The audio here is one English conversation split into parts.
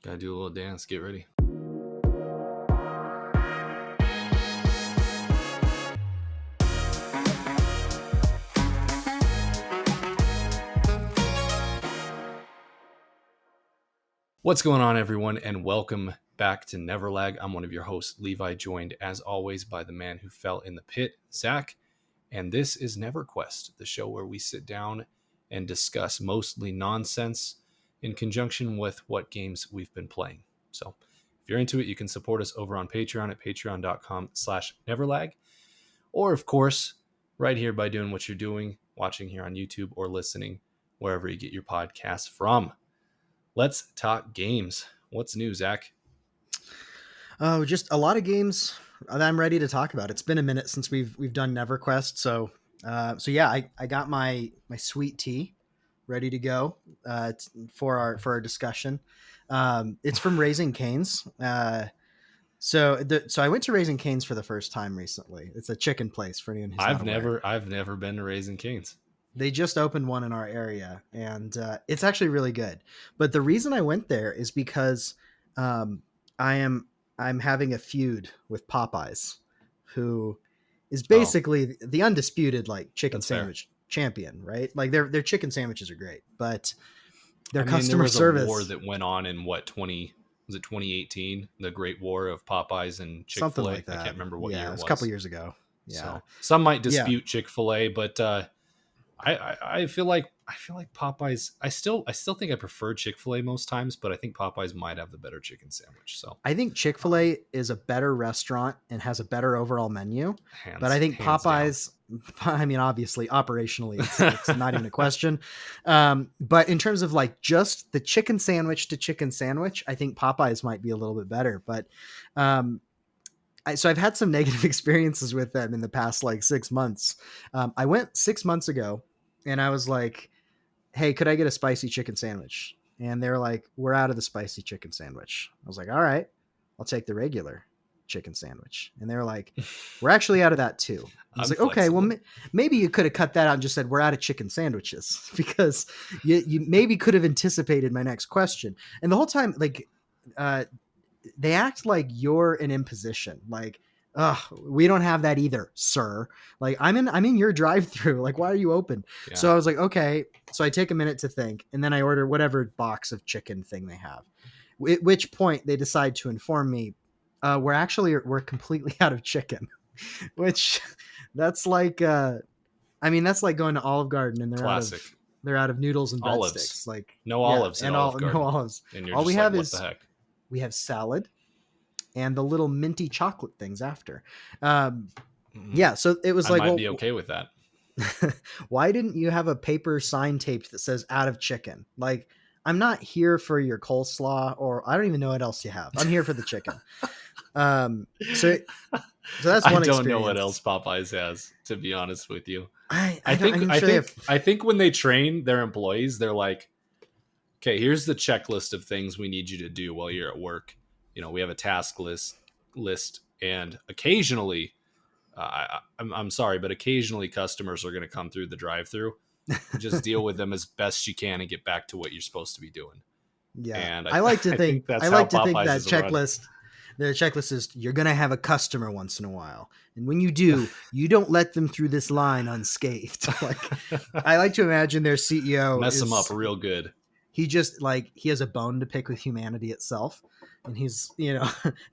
Gotta do a little dance. Get ready. What's going on, everyone, and welcome back to NeverLag. I'm one of your hosts, Levi, joined as always by the man who fell in the pit, Zach. And this is NeverQuest, the show where we sit down and discuss mostly nonsense in conjunction with what games we've been playing. So if you're into it, you can support us over on Patreon at patreon.com/NeverLag. Or, of course, right here by doing what you're doing, watching here on YouTube or listening wherever you get your podcasts from. Let's talk games. What's new, Zach? Oh, just a lot of games that I'm ready to talk about. It's been a minute since we've done NeverQuest, so yeah, I got my sweet tea ready to go for our discussion. It's from Raising Cane's. So I went to Raising Cane's for the first time recently. It's a chicken place for anyone who's not aware. I've never been to Raising Cane's. They just opened one in our area, and it's actually really good. But the reason I went there is because I'm having a feud with Popeyes, who is basically the undisputed chicken sandwich champion, right? Like their chicken sandwiches are great, but their customer service. There was a war that went on in 2018? The Great War of Popeyes and Chick-fil-A. Something like that. I can't remember what year it was. A couple years ago. Yeah. So some might dispute Chick-fil-A, but I feel like Popeyes. I still think I prefer Chick-fil-A most times, but I think Popeyes might have the better chicken sandwich. So I think Chick-fil-A is a better restaurant and has a better overall menu. But I think Popeyes, I mean, obviously operationally, it's not even a question. But in terms of just the chicken sandwich to chicken sandwich, I think Popeyes might be a little bit better. But so I've had some negative experiences with them in the past 6 months. I went 6 months ago and I was like, hey, could I get a spicy chicken sandwich? And they're like, we're out of the spicy chicken sandwich. I was like, all right, I'll take the regular chicken sandwich. And they're like, we're actually out of that too. I was like, okay, well, maybe you could have cut that out and just said, we're out of chicken sandwiches, because you maybe could have anticipated my next question. And the whole time, they act like you're an imposition. We don't have that either, sir. I'm in your drive-through. Why are you open? Yeah. So I was like, okay. So I take a minute to think, and then I order whatever box of chicken thing they have. At which point they decide to inform me, we're completely out of chicken. Which that's that's like going to Olive Garden and they're out of noodles and breadsticks. No olives and no olives. And you're all we have is what the heck? We have salad and the little minty chocolate things after. Yeah. So it was I might be okay with that. Why didn't you have a paper sign taped that says out of chicken? I'm not here for your coleslaw, or I don't even know what else you have. I'm here for the chicken. So that's one experience. I don't know what else Popeyes has, to be honest with you. I think when they train their employees, they're like, okay, here's the checklist of things we need you to do while you're at work. We have a task list, and occasionally, I'm sorry, but occasionally customers are going to come through the drive-through. Just deal with them as best you can and get back to what you're supposed to be doing. Yeah, and I like to think that checklist. The checklist is you're going to have a customer once in a while, and when you do, you don't let them through this line unscathed. I like to imagine their CEO mess them up real good. He just he has a bone to pick with humanity itself, and he's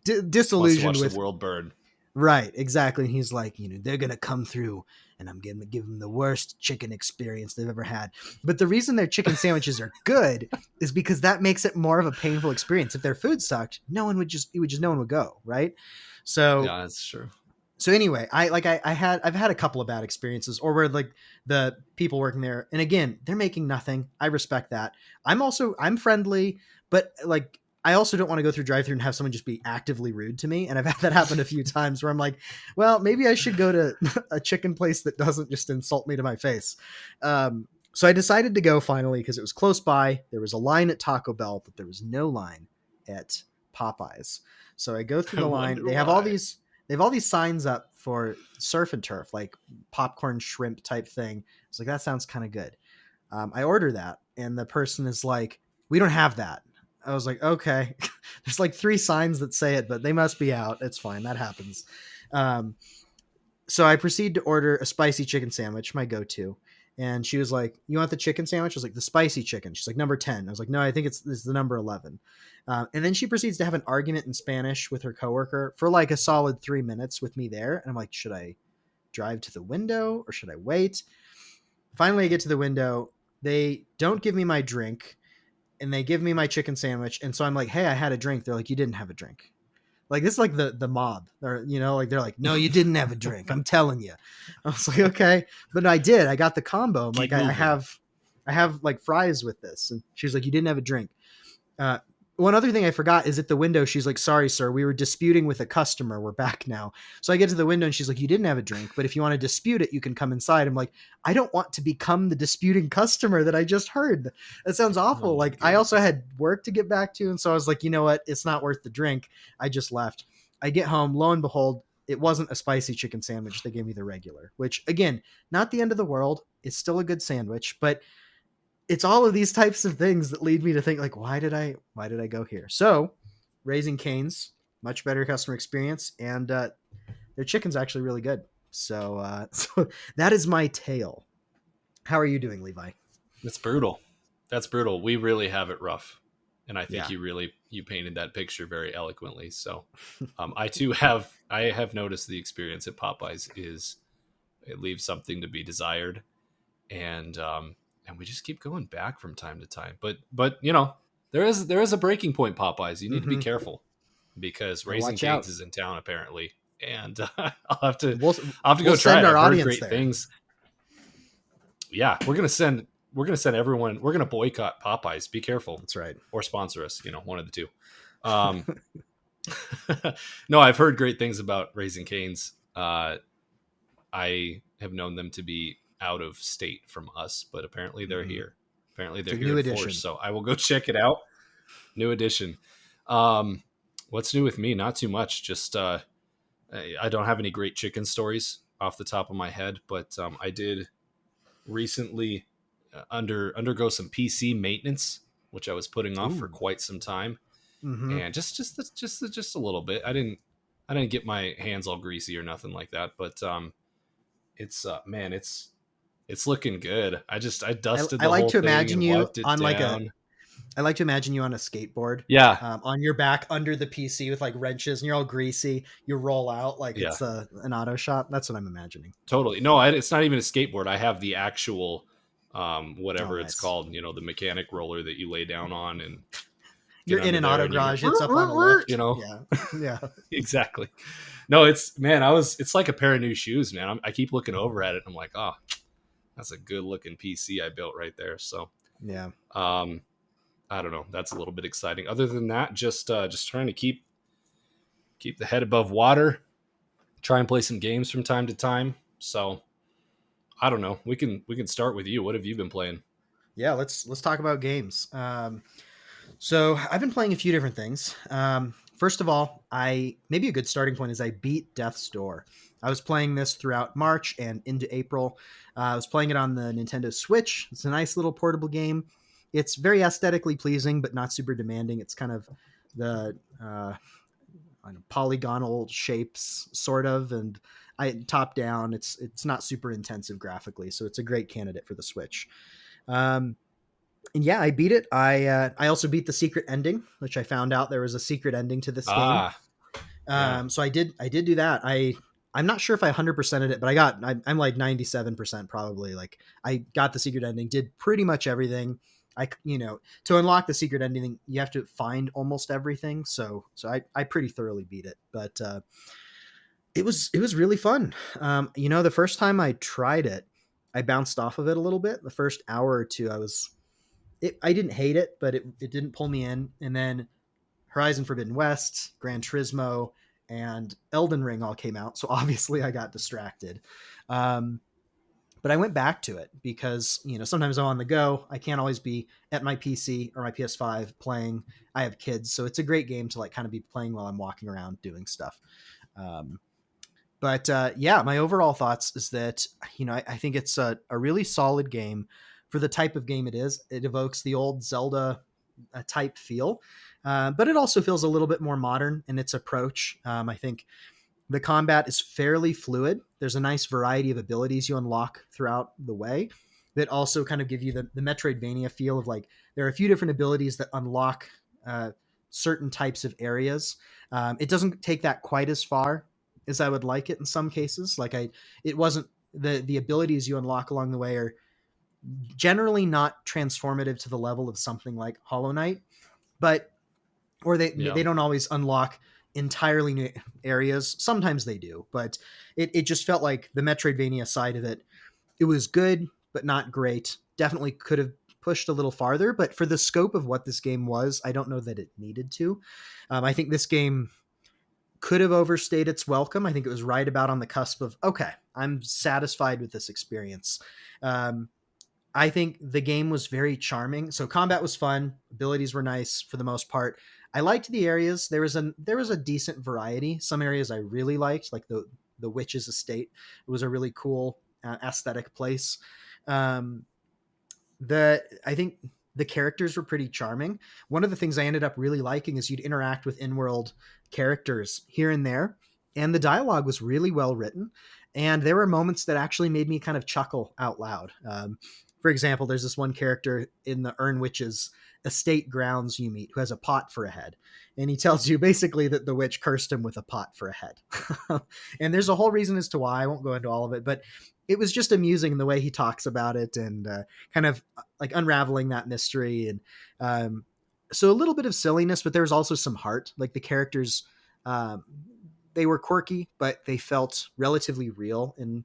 disillusioned with the world burn. Right, exactly. And he's like, they're gonna come through, and I'm gonna give them the worst chicken experience they've ever had. But the reason their chicken sandwiches are good is because that makes it more of a painful experience. If their food sucked, no one would go, right? So yeah, that's true. So anyway, I've had a couple of bad experiences, or where the people working there, and again, they're making nothing. I respect that. I'm friendly, but I also don't want to go through drive-thru and have someone just be actively rude to me. And I've had that happen a few times where I'm like, well, maybe I should go to a chicken place that doesn't just insult me to my face. So I decided to go finally because it was close by. There was a line at Taco Bell, but there was no line at Popeyes. So I go through the line. They have all these signs up for surf and turf, like popcorn shrimp type thing. It's like, that sounds kind of good. I order that, and the person is like, we don't have that. I was like, okay. There's like 3 signs that say it, but they must be out. It's fine. That happens. Um, so I proceed to order a spicy chicken sandwich, my go-to. And she was like, "You want the chicken sandwich?" I was like, "The spicy chicken." She's like, "Number 10." I was like, "No, I think it's the number 11." And then she proceeds to have an argument in Spanish with her coworker for like a solid 3 minutes with me there. And I'm like, should I drive to the window or should I wait? Finally, I get to the window. They don't give me my drink and they give me my chicken sandwich. And so I'm like, "Hey, I had a drink." They're like, "You didn't have a drink." Like this is like the mob, or like they're like, "No, you didn't have a drink. I'm telling you." I was like, "Okay," but I did. I got the combo. I'm Keep like, moving. I have like fries with this, and she's like, "You didn't have a drink." Uh, One other thing I forgot is at the window. She's like, "Sorry, sir, we were disputing with a customer. We're back now." So I get to the window and she's like, "You didn't have a drink, but if you want to dispute it, you can come inside." I'm like, I don't want to become the disputing customer that I just heard. That sounds Oh awful. my Like I also goodness. had work to get back to. And so I was like, you know what? It's not worth the drink. I just left. I get home. Lo and behold, it wasn't a spicy chicken sandwich. They gave me the regular, which again, not the end of the world. It's still a good sandwich, but it's all of these types of things that lead me to think like, why did I go here? So Raising Cane's, much better customer experience, and their chicken's actually really good. So so that is my tale. How are you doing, Levi? That's brutal. That's brutal. We really have it rough, and I think Yeah. you painted that picture very eloquently. So, I have noticed the experience at Popeyes is it leaves something to be desired, and and we just keep going back from time to time. But there is a breaking point. Popeyes, you need to be Mm-hmm. careful because Gotta Raising watch Cane's out. is in town apparently, and I'll have to We'll I'll have to we'll go try send it. our I've heard audience great there. things. Yeah, we're gonna send everyone. We're gonna boycott Popeyes. Be careful, That's right. or sponsor us. One of the two. Um, no, I've heard great things about Raising Cane's. I have known them to be out of state from us, but apparently they're Mm-hmm. here. Apparently It's they're a here new in force. edition. So I will go check it out. New edition. Um, what's new with me? Not too much. Just I don't have any great chicken stories off the top of my head, but I did recently undergo some PC maintenance, which I was putting off for Ooh. quite some time, Mm-hmm. and just a little bit. I didn't get my hands all greasy or nothing like that, but it's man, it's looking good. I dusted I the like whole to thing imagine and you wiped it on like a down. I like to imagine you on a skateboard, Yeah, on your back under the PC with like wrenches, and you're all greasy. You roll out like yeah, it's an auto shop. That's what I'm imagining. totally. No, it's not even a skateboard. I have the actual Oh, whatever it's nice. called. The mechanic roller that you lay down on and get You're in under an there, auto and you hear garage. It's up on a lift. Yeah, yeah. exactly. No, it's man. It's like a pair of new shoes, man. I keep looking over at it. And I'm like, oh, that's a good looking PC I built right there. So, Yeah. um, I don't know. That's a little bit exciting. Other than that, just trying to keep the head above water. Try and play some games from time to time. So I don't know. We can start with you. What have you been playing? Yeah. Let's talk about games. So I've been playing a few different things. First of all, I maybe a good starting point is I beat Death's Door. I was playing this throughout March and into April. I was playing it on the Nintendo Switch. It's a nice little portable game. It's very aesthetically pleasing, but not super demanding. It's kind of the I don't know, polygonal shapes, sort of, and I top down. It's not super intensive graphically, so it's a great candidate for the Switch. Um, and yeah, I beat it. I also beat the secret ending, which I found out there was a secret ending to this game. Ah, yeah. So I did do that. I'm not sure if I 100%ed it, but I'm like 97% probably. Like I got the secret ending, did pretty much everything. To unlock the secret ending, you have to find almost everything. So I pretty thoroughly beat it, but it was really fun. The first time I tried it, I bounced off of it a little bit. The first hour or two, I didn't hate it, but it didn't pull me in. And then Horizon Forbidden West, Gran Turismo, and Elden Ring all came out. So obviously I got distracted. Um, but I went back to it because, sometimes I'm on the go. I can't always be at my PC or my PS5 playing. I have kids. So it's a great game to like kind of be playing while I'm walking around doing stuff. Um, but yeah, my overall thoughts is that, I think it's a really solid game for the type of game it is. It evokes the old Zelda. type feel, but it also feels a little bit more modern in its approach. I think the combat is fairly fluid. There's a nice variety of abilities you unlock throughout the way that also kind of give you the Metroidvania feel of like there are a few different abilities that unlock certain types of areas. It doesn't take that quite as far as I would like it in some cases. It wasn't the abilities you unlock along the way are generally not transformative to the level of something like Hollow Knight, but or Yeah. they don't always unlock entirely new areas. Sometimes they do, but it just felt like the Metroidvania side of it. It was good, but not great. Definitely could have pushed a little farther, but for the scope of what this game was, I don't know that it needed to. I think this game could have overstayed its welcome. I think it was right about on the cusp of okay, I'm satisfied with this experience. Um, I think the game was very charming. So combat was fun, abilities were nice for the most part. I liked the areas. There was a decent variety. Some areas I really liked, like the witch's estate. It was a really cool aesthetic place. Um, the I think the characters were pretty charming. One of the things I ended up really liking is you'd interact with in-world characters here and there, and the dialogue was really well written. And there were moments that actually made me kind of chuckle out loud. For example, there's this one character in the Urn Witch's estate grounds you meet who has a pot for a head. And he tells you basically that the witch cursed him with a pot for a head. And there's a whole reason as to why. I won't go into all of it, but it was just amusing in the way he talks about it and kind of like unraveling that mystery. And so a little bit of silliness, but there was also some heart. Like the characters, um, they were quirky, but they felt relatively real. And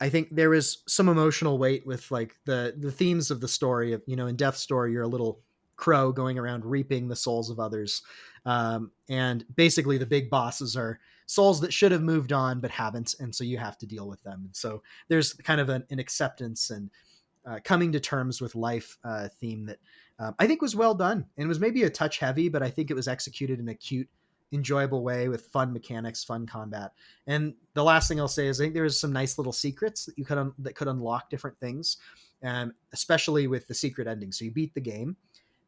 I think there was some emotional weight with like the themes of the story of, in Death's story, you're a little crow going around reaping the souls of others. And basically the big bosses are souls that should have moved on, but haven't. And so you have to deal with them. And so there's kind of an acceptance and coming to terms with life theme that I think was well done and was maybe a touch heavy, but I think it was executed in a cute, enjoyable way with fun mechanics, fun combat. And the last thing I'll say is I think there was some nice little secrets that you could that could unlock different things, especially with the secret ending. So you beat the game,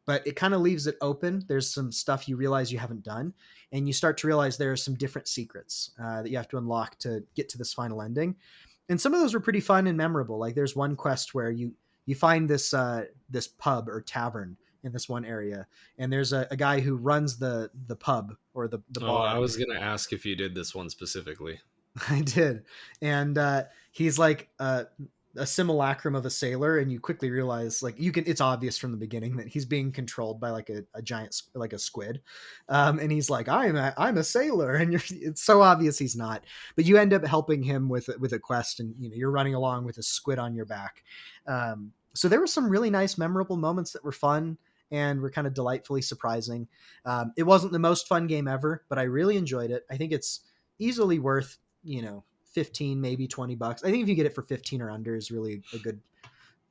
but it kind of leaves it open. There's some stuff you realize you haven't done, and you start to realize there are some different secrets that you have to unlock to get to this final ending. And some of those were pretty fun and memorable. Like there's one quest where you find this pub or tavern in this one area, and there's a guy who runs the pub or the Oh, I bar. was gonna ask if you did this one specifically. I did. And he's like a simulacrum of a sailor, and you quickly realize like it's obvious from the beginning that he's being controlled by like a giant like a squid. And he's like, I'm a sailor, and it's so obvious he's not. But you end up helping him with a quest, and you're running along with a squid on your back. So there were some really nice memorable moments that were fun and were kind of delightfully surprising. It wasn't the most fun game ever, but I really enjoyed it. I think it's easily worth 15, maybe $20. I think if you get it for 15 or under is really a good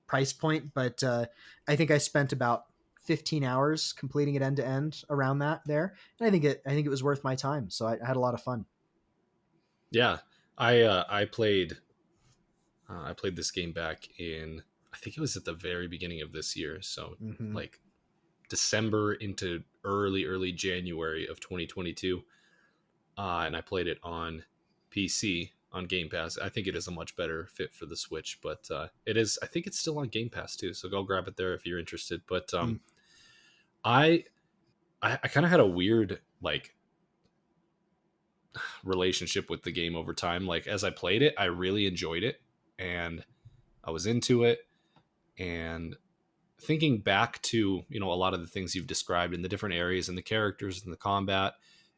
price point. But I think I spent about 15 hours completing it end to end around that there. And I think it was worth my time. So I had a lot of fun. Yeah, I played this game back in, I think it was at the very beginning of this year, so Mm-hmm. like December into early January of 2022, and I played it on PC on Game Pass. I think it is a much better fit for the Switch, but it is. I think it's still on Game Pass too, so go grab it there if you're interested. But Mm. I I kind of had a weird like relationship with the game over time. Like as I played it, I really enjoyed it and I was into it. And thinking back to a lot of the things you've described in the different areas and the characters and the combat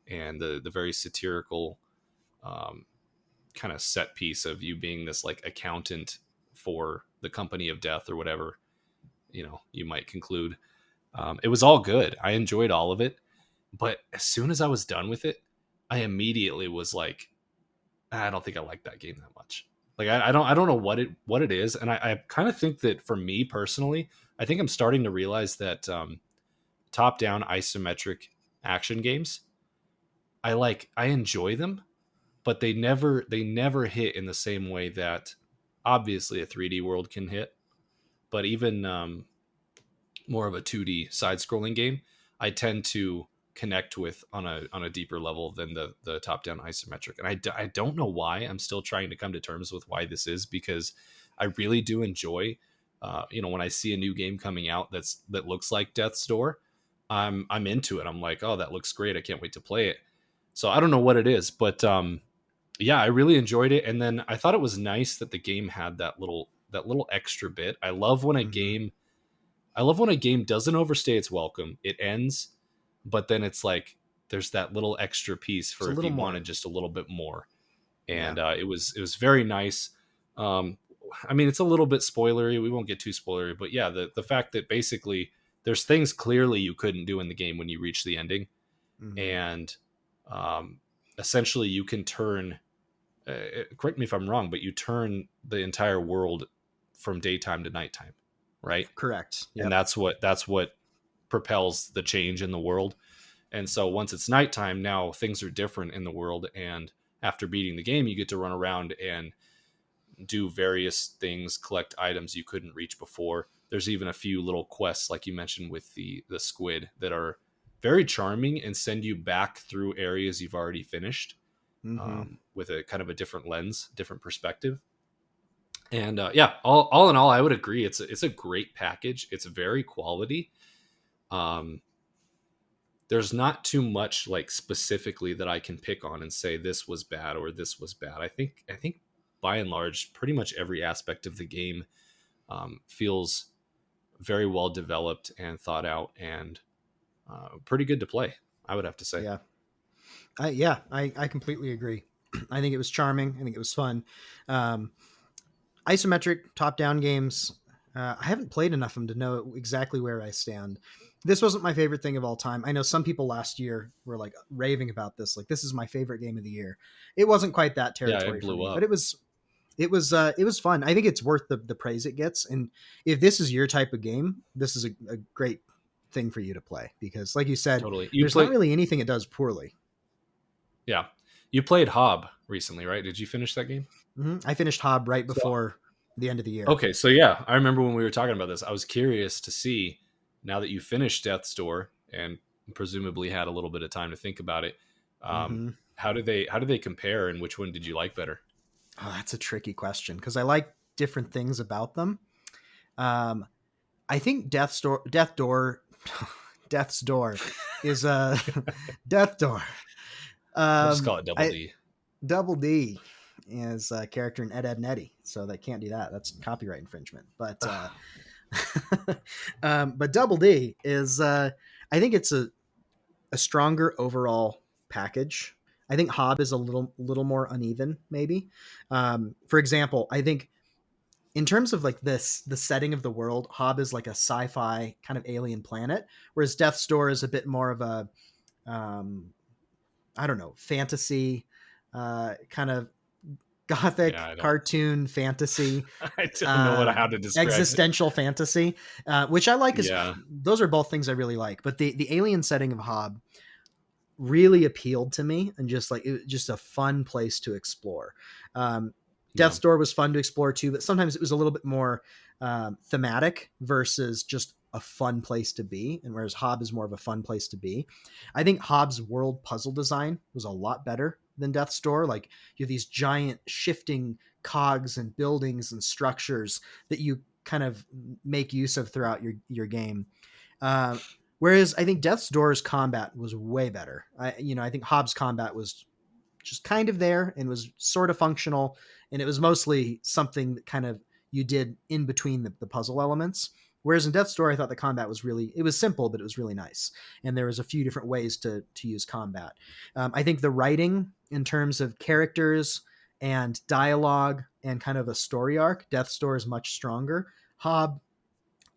and the very satirical um, kind of set piece of you being this like accountant for the company of death or whatever you might conclude. It was all good. I enjoyed all of it, but as soon as I was done with it, I immediately was like, I don't think I like that game that much. Like I don't know what it is, and I kind of think that for me personally, I think I'm starting to realize that top down isometric action games, I enjoy them, but they never hit in the same way that obviously a 3D world can hit. But even more of a 2D side scrolling game, I tend to connect with on a deeper level than the top down isometric. And I don't know why. I'm still trying to come to terms with why this is, because I really do enjoy when I see a new game coming out that looks like Death's Door, I'm into it. I'm like, oh, that looks great. I can't wait to play it. So I don't know what it is, but yeah, I really enjoyed it. And then I thought it was nice that the game had that little extra bit. Mm-hmm. I love when a game doesn't overstay its welcome. It ends, but then it's like there's that little extra piece It's a for if little you more. wanted just a little bit more. Yeah. And it was very nice. Um, I mean, it's a little bit spoilery. We won't get too spoilery, but yeah, the fact that basically there's things clearly you couldn't do in the game when you reach the ending, Mm-hmm. and um, essentially you can turn. Correct me if I'm wrong, but you turn the entire world from daytime to nighttime, right? Correct. And Yep. that's what propels the change in the world. And so once it's nighttime, now things are different in the world. And after beating the game, you get to run around and do various things, collect items you couldn't reach before. There's even a few little quests, like you mentioned with the squid, that are very charming and send you back through areas you've already finished, Mm-hmm. with a kind of a different lens, different perspective. And yeah, all in all, I would agree. It's a great package. It's very quality. Um, there's not too much like specifically that I can pick on and say this was bad or this was bad. I think by and large, pretty much every aspect of the game feels very well developed and thought out, and pretty good to play, I would have to say. Yeah. I completely agree. I think it was charming. I think it was fun. Um, Isometric top-down games. I haven't played enough of them to know exactly where I stand. This wasn't my favorite thing of all time. I know some people last year were like raving about this, like this is my favorite game of the year. It wasn't quite that Yeah, it territory for blew me, but up. it was fun. I think it's worth the praise it gets. And if this is your type of game, this is a great thing for you to play because, like you said, Totally. You there's not play, really anything it does poorly. yeah, you played Hob recently, right? Did you finish that game? I finished Hob right So before the end of the year. okay, so yeah, I remember when we were talking about this. I was curious to see, now that you finished Death's Door and presumably had a little bit of time to think about it. Um, hmm how do they compare, and which one did you like better? Oh, that's a tricky question because I like different things about them. Um, I think Death's Door is a Death Door. We'll just call it Double I D. Double D is a character in Ed, Ed and Eddie, so they can't do that. That's copyright infringement. But Double D is I think it's a stronger overall package. I think Hob is a little more uneven, maybe. For example, I think in terms of like the setting of the world, Hob is like a sci-fi kind of alien planet, whereas Death's Door is a bit more of a um, I don't know, fantasy, kind of Yeah, gothic I don't. cartoon fantasy, I don't know how to describe it. existential fantasy, which I like. Is Yeah, those are both things I really like, but the alien setting of Hob really appealed to me and just like it was just a fun place to explore. Um, yeah, Death's Door was fun to explore too, but sometimes it was a little bit more thematic versus just a fun place to be. And whereas Hob is more of a fun place to be, I think Hobb's world puzzle design was a lot better than Death's Door. Like you have these giant shifting cogs and buildings and structures that you kind of make use of throughout your game. Uh, Whereas I think Death's Door's combat was way better. I think Hobbs' combat was just kind of there and was sort of functional, and it was mostly something that kind of you did in between the puzzle elements. Whereas in Death's Door, I thought the combat was it was simple, but it was really nice, and there was a few different ways to use combat. I think the writing in terms of characters and dialogue and kind of a story arc, Death's Door is much stronger. Hob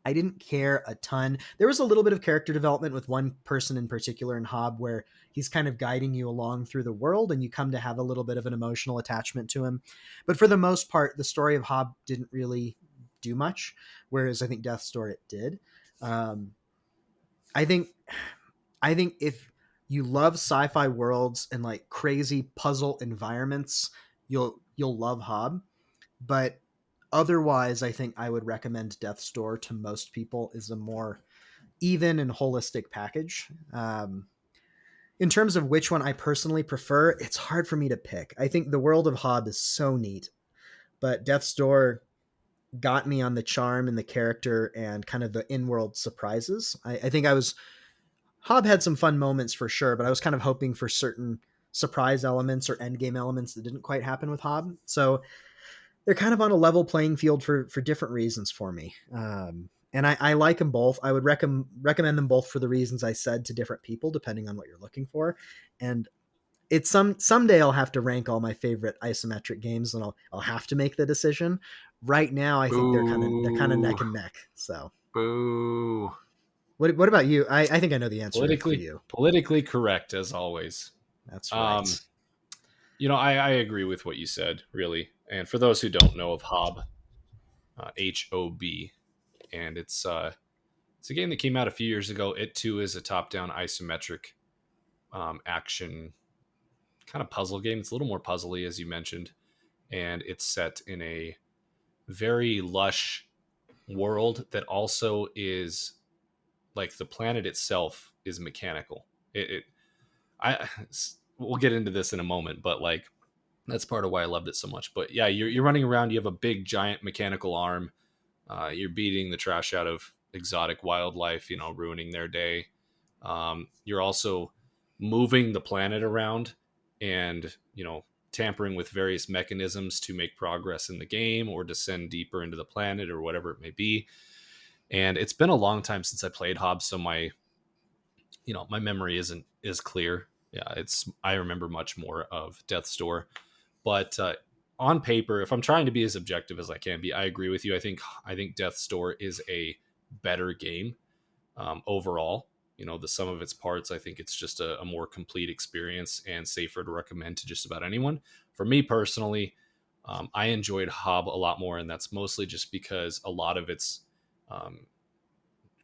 I didn't care a ton. There was a little bit of character development with one person in particular in Hob where he's kind of guiding you along through the world and you come to have a little bit of an emotional attachment to him. But for the most part, the story of Hob didn't really do much, whereas I think Death's Door it did. Um, I think I think if you love sci-fi worlds and like crazy puzzle environments, you'll love Hob. But otherwise, I think I would recommend Death's Door to most people is a more even and holistic package. In terms of which one I personally prefer, it's hard for me to pick. I think the world of Hob is so neat, but Death's Door got me on the charm and the character and kind of the in-world surprises. I think Hob had some fun moments for sure, but I was kind of hoping for certain surprise elements or end game elements that didn't quite happen with Hob. So they're kind of on a level playing field for different reasons for me. And I like them both. I would recommend them both for the reasons I said to different people, depending on what you're looking for. And it's someday I'll have to rank all my favorite isometric games, and I'll have to make the decision. Right now, I think they're kind of neck and neck. So, Boo. What about you? I think I know the answer for you. Politically correct as always. That's right. I agree with what you said, really. And for those who don't know of Hob, HOB, and it's a game that came out a few years ago. It too is a top-down isometric action kind of puzzle game. It's a little more puzzly, as you mentioned, and it's set in a very lush world that also is like the planet itself is mechanical. We'll get into this in a moment, but like that's part of why I loved it so much. But yeah, you're running around. You have a big giant mechanical arm. You're beating the trash out of exotic wildlife, ruining their day. You're also moving the planet around and, tampering with various mechanisms to make progress in the game or descend deeper into the planet or whatever it may be. And it's been a long time since I played Hob, so my memory isn't as clear. Yeah, I remember much more of Death's Door. But on paper, if I'm trying to be as objective as I can be, I agree with you. I think Death's Door is a better game overall. The sum of its parts, I think it's just a more complete experience and safer to recommend to just about anyone. For me personally, I enjoyed Hob a lot more, and that's mostly just because a lot of its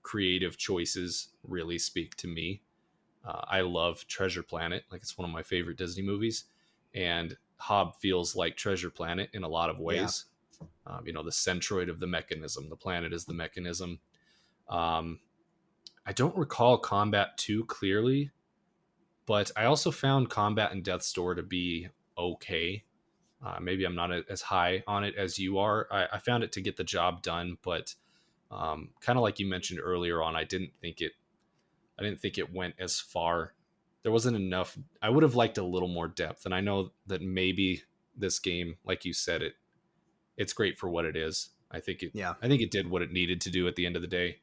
creative choices really speak to me. I love Treasure Planet. Like, it's one of my favorite Disney movies, and Hob feels like Treasure Planet in a lot of ways. Yeah. The centroid of the mechanism. The planet is the mechanism. I don't recall combat too clearly, but I also found combat in Death's Door to be okay. Maybe I'm not as high on it as you are. I found it to get the job done, but kind of like you mentioned earlier on, I didn't think it went as far. There wasn't enough. I would have liked a little more depth, and I know that maybe this game, like you said, it's great for what it is. I think it did what it needed to do at the end of the day.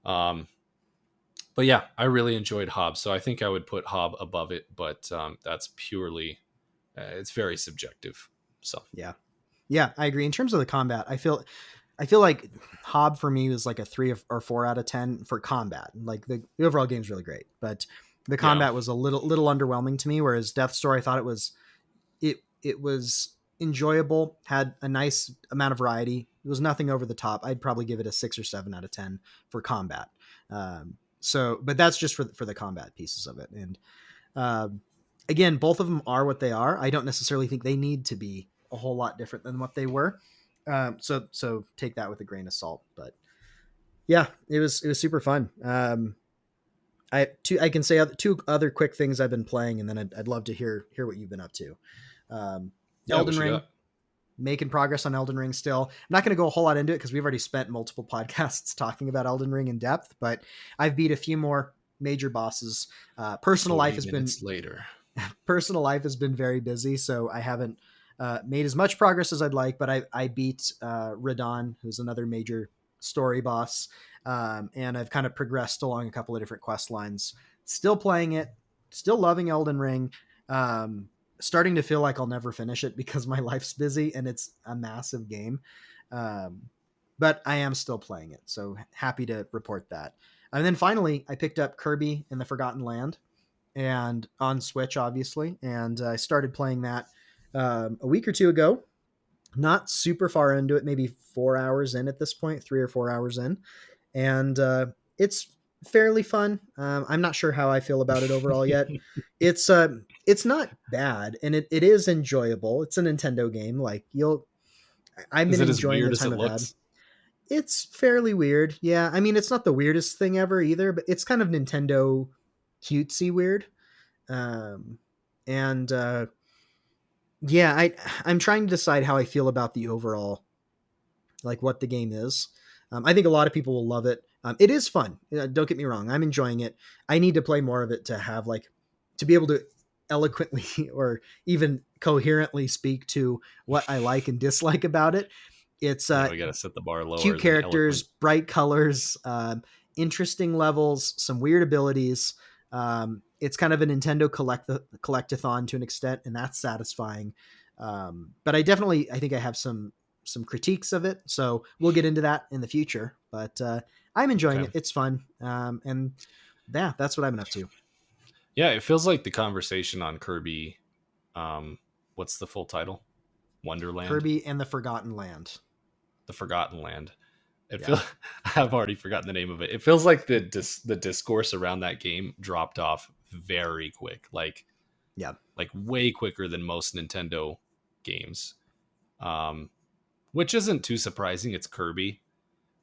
But yeah, I really enjoyed Hob, so I think I would put Hob above it, but that's purely it's very subjective. So yeah, I agree. In terms of the combat, I feel like Hob for me was like a 3 or 4 out of 10 for combat. Like the overall game's really great, but the combat was a little underwhelming to me. Whereas Death's Door, I thought it was enjoyable, had a nice amount of variety. It was nothing over the top. I'd probably give it a 6 or 7 out of 10 for combat. But that's just for the combat pieces of it. And again, both of them are what they are. I don't necessarily think they need to be a whole lot different than what they were. So take that with a grain of salt. But yeah, it was super fun. I can say two other quick things I've been playing, and then I'd love to hear what you've been up to. Elden Ring. Making progress on Elden Ring still. I'm not going to go a whole lot into it because we've already spent multiple podcasts talking about Elden Ring in depth, but I've beat a few more major bosses. Personal life has been very busy, so I haven't made as much progress as I'd like, but I beat Radon, who's another major story boss, and I've kind of progressed along a couple of different quest lines. Still playing it, still loving Elden Ring. Starting to feel like I'll never finish it because my life's busy and it's a massive game. But I am still playing it, so happy to report that. And then finally, I picked up Kirby in the Forgotten Land, and on Switch, obviously, and I started playing that a week or two ago. Not super far into it, maybe 4 hours in at this point, 3 or 4 hours in, and it's fairly fun. I'm not sure how I feel about it overall yet. It's not bad, and it is enjoyable. It's a Nintendo game. Like I've been enjoying the time I've had. It's fairly weird. Yeah, I mean, it's not the weirdest thing ever either, but it's kind of Nintendo cutesy weird. Um, and yeah, I'm trying to decide how I feel about the overall, like what the game is. I think a lot of people will love it. It is fun. Don't get me wrong. I'm enjoying it. I need to play more of it to have like to be able to eloquently or even coherently speak to what I like and dislike about it. It's Yeah, we got to set the bar cute lower than characters, eloquent. bright colors, interesting levels, some weird abilities. It's kind of a Nintendo collectathon to an extent, and that's satisfying. But I think I have some critiques of it, so we'll get into that in the future. But I'm enjoying Okay. it; it's fun, and yeah, that's what I've been up to. Yeah, it feels like the conversation on Kirby. What's the full title? Wonderland, Kirby and the Forgotten Land. the Forgotten Land. It Yeah, feels I've already forgotten the name of it. It feels like the discourse around that game dropped off very quick, yeah, like way quicker than most Nintendo games. Um, which isn't too surprising. It's Kirby,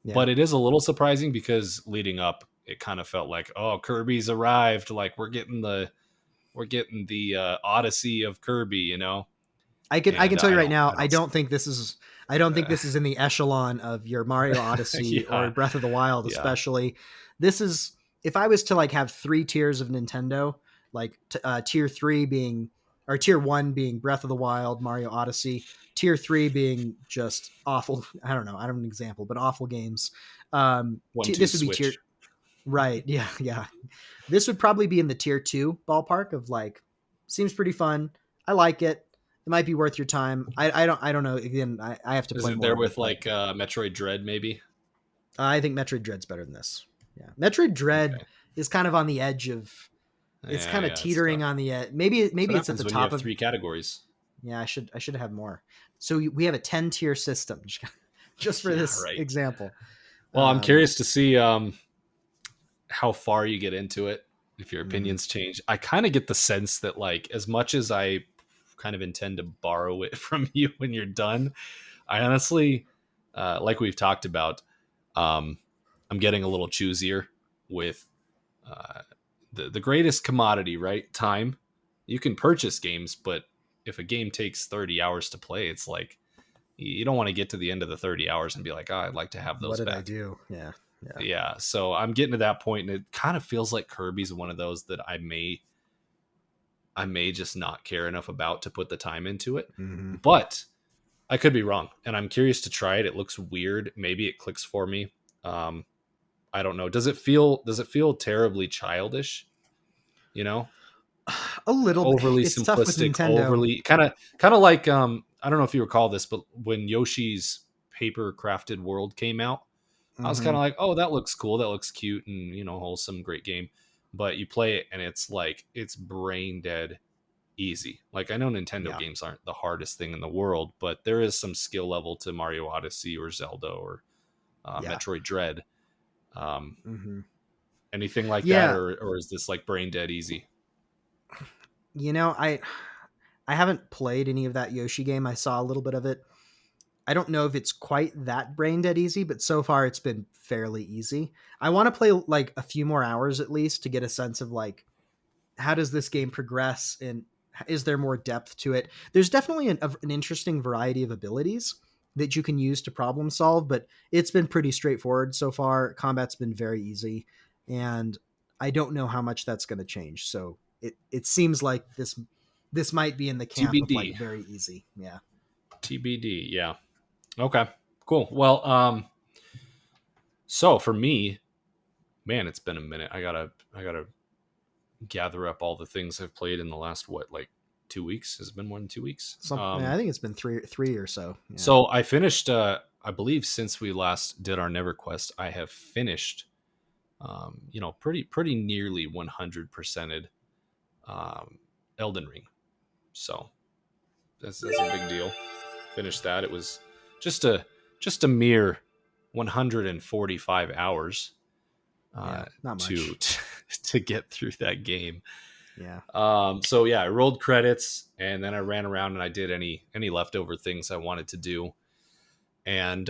yeah. but it is a little surprising because leading up, it kind of felt like, oh, Kirby's arrived. Like we're getting the Odyssey of Kirby, I can and tell you right now, I don't. I don't think Uh, this is in the echelon of your Mario Odyssey or yeah, Breath of the Wild, yeah, especially. This is if I was to like have three tiers of Nintendo, like tier three being or tier one being Breath of the Wild, Mario Odyssey, tier three being just awful. I don't know, I don't have an example, but awful games. one two This would be tier switch. right. Yeah, yeah. This would probably be in the tier two ballpark of like, seems pretty fun. I like it. It might be worth your time. I don't know. Again, I have to Is play it more there of it, with but like Metroid Dread maybe? I think Metroid Dread's better than this. Yeah, Metroid Dread Okay. is kind of on the edge of. It's Yeah, kind of yeah, it's teetering tough. on the edge. That's Maybe what it's at happens the when you top have of. three categories. Yeah, I should have more. So we have a 10 tier system, just for Yeah, this right. example. Well, I'm Um, curious to see how far you get into it, if your mhm. opinions change. I kind of get the sense that, like, as much as I kind of intend to borrow it from you when you're done, I honestly, like we've talked about, um, I'm getting a little choosier with uh, the greatest commodity, right? Time. You can purchase games, but if a game takes 30 hours to play, it's like you don't want to get to the end of the 30 hours and be like, oh, I'd like to have What those did I back. do? Yeah, yeah. Yeah, so I'm getting to that point, and it kind of feels like Kirby's one of those that I may just not care enough about to put the time into it. Hmm. But I could be wrong, and I'm curious to try it. It looks weird. Maybe it clicks for me. Um, I don't know. Does it feel terribly childish? You know, A little bit. overly It's tough with simplistic, Nintendo. overly kind of like I don't know if you recall this, but when Yoshi's Paper Crafted World came out, I was kind Hmm. of like, oh, that looks cool, that looks cute, and wholesome, great game. But you play it, and it's like it's brain dead easy. Like I know Nintendo Yeah, games aren't the hardest thing in the world, but there is some skill level to Mario Odyssey or Zelda or yeah. Metroid Dread. Um, Hmm. anything like that, Yeah, or is this like brain dead easy? you know, I haven't played any of that Yoshi game. I saw a little bit of it. I don't know if it's quite that brain dead easy, but so far it's been fairly easy. I want to play like a few more hours at least to get a sense of like how does this game progress and is there more depth to it. There's definitely an interesting variety of abilities that you can use to problem solve, but it's been pretty straightforward so far. Combat's been very easy, and I don't know how much that's going to change. So it seems like this might be in the camp of like TBD, very easy. Yeah. TBD. Yeah. Okay. Cool. Well, so for me, man, it's been a minute. I gotta gather up all the things I've played in the last what, like 2 weeks? Has it been more than 2 weeks? Yeah, I think it's been three or so. Yeah. So I finished. I believe since we last did our NeverQuest, I have finished. Pretty nearly 100%ed um, Elden Ring. So that's a big deal. Finished that. It was just a mere 145 hours Yeah. Not to much. to get through that game. Yeah. So yeah, I rolled credits and then I ran around and I did any leftover things I wanted to do. And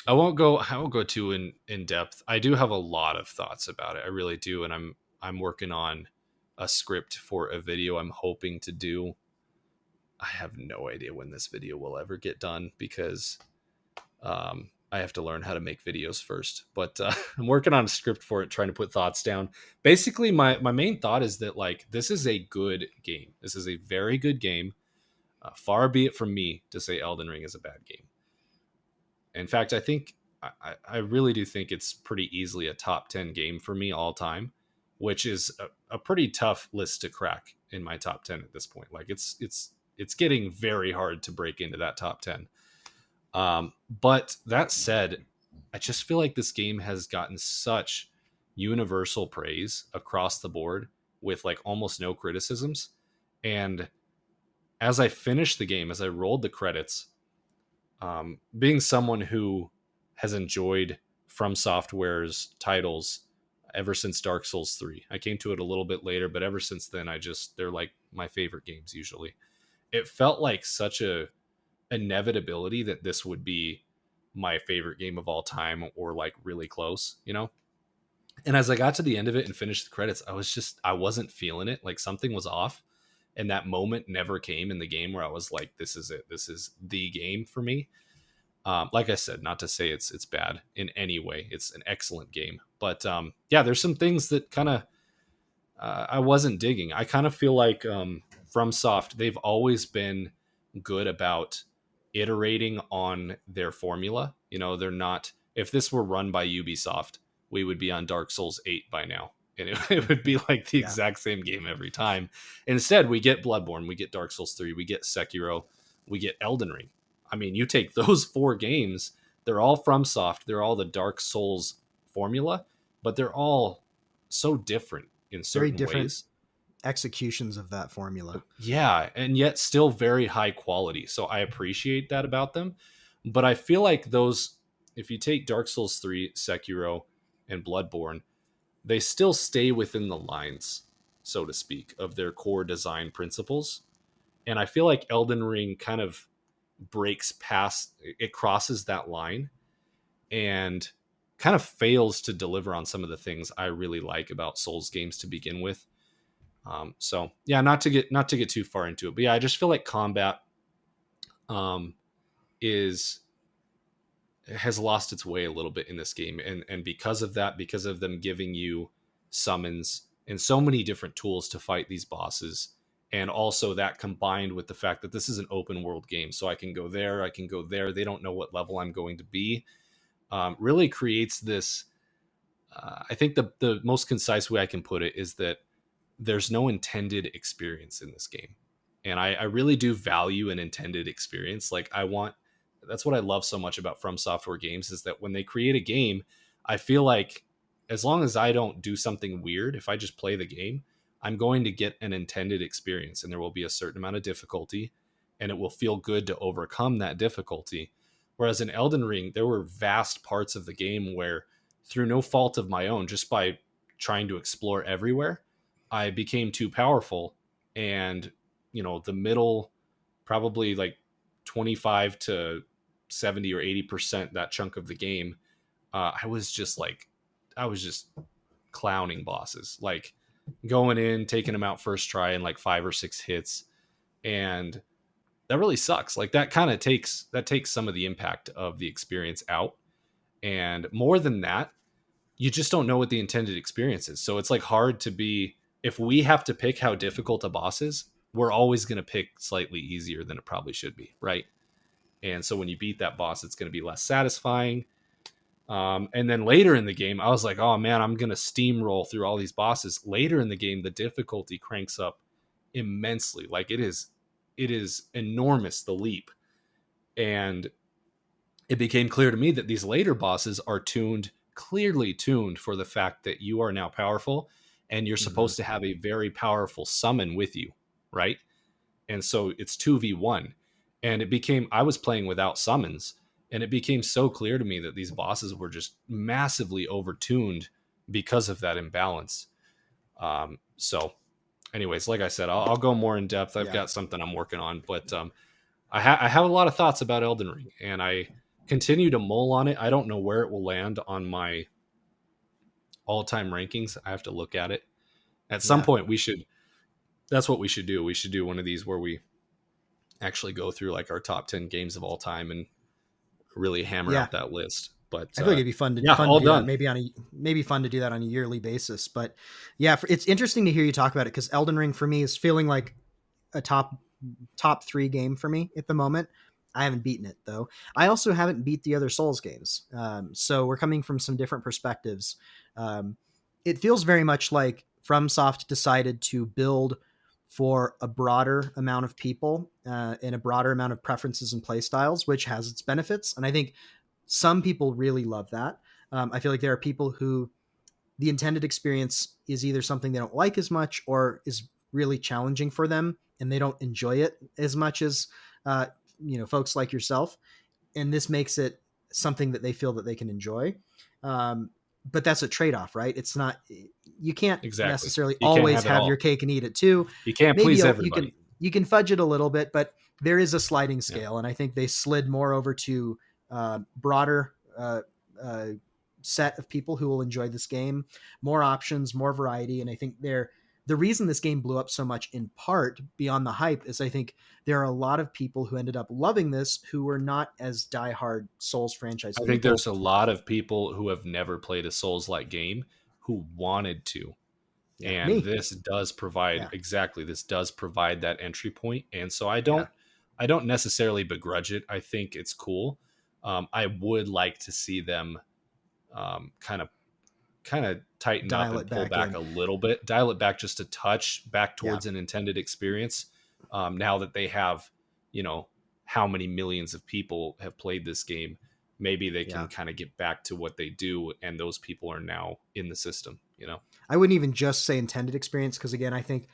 I won't go too in depth. I do have a lot of thoughts about it. I really do, and I'm working on a script for a video I'm hoping to do. I have no idea when this video will ever get done because I have to learn how to make videos first. But I'm working on a script for it, trying to put thoughts down. Basically, my main thought is that like this is a good game. This is a very good game. Far be it from me to say Elden Ring is a bad game. In fact, I think I really do think it's pretty easily a top 10 game for me all time, which is a pretty tough list to crack in my top 10 at this point. Like it's getting very hard to break into that top 10. But that said, I just feel like this game has gotten such universal praise across the board with like almost no criticisms. And as I finished the game, as I rolled the credits, being someone who has enjoyed From Software's titles ever since Dark Souls 3, I came to it a little bit later, but ever since then, they're like my favorite games usually. It felt like such a inevitability that this would be my favorite game of all time or like really close, you know? And as I got to the end of it and finished the credits, I wasn't feeling it. Like something was off. And that moment never came in the game where I was like, this is it. This is the game for me. Like I said, not to say it's bad in any way. It's an excellent game. But yeah, there's some things that kind of I wasn't digging. I kind of feel like FromSoft, they've always been good about iterating on their formula. You know, they're not, if this were run by Ubisoft, we would be on Dark Souls 8 by now. And it would be like the Yeah. exact same game every time. Instead, we get Bloodborne, we get Dark Souls 3, we get Sekiro, we get Elden Ring. I mean, you take those four games, they're all FromSoft, they're all the Dark Souls formula, but they're all so different in Very certain different ways. executions of that formula. Yeah, and yet still very high quality. So I appreciate that about them. But I feel like those, if you take Dark Souls 3, Sekiro, and Bloodborne, they still stay within the lines, so to speak, of their core design principles. And I feel like Elden Ring kind of breaks past, it crosses that line and kind of fails to deliver on some of the things I really like about Souls games to begin with. So yeah, not to get too far into it, but yeah, I just feel like combat um, is has lost its way a little bit in this game, and because of that, because of them giving you summons and so many different tools to fight these bosses, and also that combined with the fact that this is an open world game, so I can go there, I can go there. They don't know what level I'm going to be. Really creates this. I think the most concise way I can put it is that there's no intended experience in this game. And I really do value an intended experience. Like that's what I love so much about From Software games is that when they create a game, I feel like as long as I don't do something weird, if I just play the game, I'm going to get an intended experience and there will be a certain amount of difficulty and it will feel good to overcome that difficulty. Whereas in Elden Ring, there were vast parts of the game where through no fault of my own, just by trying to explore everywhere, I became too powerful, and the middle, probably like 25 to 70 or 80% that chunk of the game, I was just clowning bosses, like going in, taking them out first try in like 5 or 6 hits, and that really sucks. Like that takes some of the impact of the experience out, and more than that, you just don't know what the intended experience is. So it's like hard to be, if we have to pick how difficult a boss is, we're always going to pick slightly easier than it probably should be, right? And so when you beat that boss, it's going to be less satisfying. And then later in the game, I was like, oh man, I'm going to steamroll through all these bosses. Later in the game, the difficulty cranks up immensely. Like it is enormous, the leap. And it became clear to me that these later bosses are clearly tuned for the fact that you are now powerful and you're Mm-hmm. supposed to have a very powerful summon with you, right? And so it's 2v1. And I was playing without summons, and it became so clear to me that these bosses were just massively overtuned because of that imbalance. So, anyways, like I said, I'll go more in depth. I've Yeah. got something I'm working on, but I have a lot of thoughts about Elden Ring, and I continue to mull on it. I don't know where it will land on my all-time rankings. I have to look at it. At some Yeah. point we should that's what we should do. We should do one of these where we actually go through like our top 10 games of all time and really hammer Yeah. out that list. But I feel like it'd be fun to yeah, all do that. done. Maybe fun to do that on a yearly basis. But yeah, it's interesting to hear you talk about it because Elden Ring for me is feeling like a top three game for me at the moment. I haven't beaten it though. I also haven't beat the other Souls games. So we're coming from some different perspectives. Um, it feels very much like FromSoft decided to build for a broader amount of people and a broader amount of preferences and play styles, which has its benefits. And I think some people really love that. I feel like there are people who the intended experience is either something they don't like as much or is really challenging for them and they don't enjoy it as much as uh, folks like yourself, and this makes it something that they feel that they can enjoy. um, but that's a trade-off, right? It's not, you can't Exactly. necessarily You can't always have it have your all. cake and eat it too. You can't Maybe please you everybody. can fudge it a little bit, but there is a sliding Yeah. scale, and I think they slid more over to broader uh, set of people who will enjoy this game, more options, more variety. And I think the reason this game blew up so much in part beyond the hype is I think there are a lot of people who ended up loving this who were not as diehard Souls franchise I think people. there's a lot of people who have never played a Souls-like game who wanted to. Yeah, And me. this does provide Yeah, exactly this does provide that entry point. And so yeah, I don't necessarily begrudge it. I think it's cool. I would like to see them kind of tighten up dial and it pull back back in. a little bit, dial it back just a touch back Yeah, towards an intended experience. Now that they have, you know, how many millions of people have played this game, maybe they yeah. can kind of get back to what they do, and those people are now in the system. You know, I wouldn't even just say intended experience because again, I think